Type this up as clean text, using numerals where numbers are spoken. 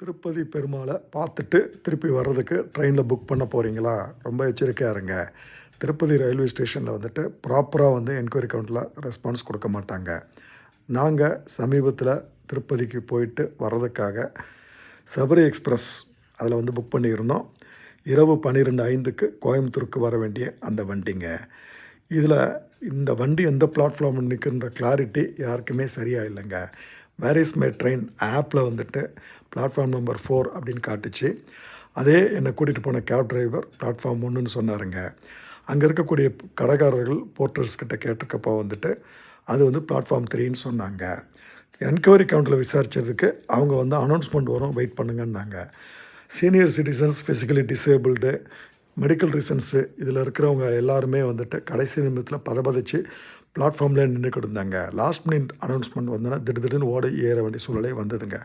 திருப்பதி பெருமாளை பார்த்துட்டு திருப்பி வர்றதுக்கு ட்ரெயினில் புக் பண்ண போகிறீங்களா? ரொம்ப எச்சரிக்கையாக இருங்க. திருப்பதி ரயில்வே ஸ்டேஷனில் வந்துட்டு ப்ராப்பராக என்கொயரி கவுண்டில் ரெஸ்பான்ஸ் கொடுக்க மாட்டாங்க. நாங்கள் சமீபத்தில் திருப்பதிக்கு போயிட்டு வர்றதுக்காக சபரி எக்ஸ்பிரஸ் அதில் புக் பண்ணியிருந்தோம். இரவு 12:05க்கு கோயம்புத்தூருக்கு வர வேண்டிய அந்த வண்டிங்க. இதில் இந்த வண்டி எந்த பிளாட்ஃபார்ம் நிற்கின்ற கிளாரிட்டி யாருக்குமே சரியாக இல்லைங்க. வேர் இஸ் மை ட்ரெயின் ஆப்பில் பிளாட்ஃபார்ம் நம்பர் 4 அப்படின்னு காட்டுச்சு. அதே என்னை கூட்டிகிட்டு போன கேப் டிரைவர் பிளாட்ஃபார்ம் 1ன்னு சொன்னாருங்க. அங்கே இருக்கக்கூடிய கடைக்காரர்கள் போர்ட்டர்ஸ்கிட்ட கேட்டிருக்கப்போ அது பிளாட்ஃபார்ம் 3ன்னு சொன்னாங்க. என்கொயரி கவுண்டில் விசாரித்ததுக்கு அவங்க அனௌன்ஸ்மெண்ட் வரும், வெயிட் பண்ணுங்கன்னாங்க. Senior citizens, physically disabled, medical reasons இதில் இருக்கிறவங்க எல்லாருமே கடைசி நிமிடத்தில் பதபதிச்சு பிளாட்ஃபார்மில் நின்றுக்கிட்டு இருந்தாங்க. லாஸ்ட் மினிட் அனௌன்ஸ்மெண்ட் திடீர்னு ஓட ஏற வேண்டிய சூழ்நிலை வந்ததுங்க.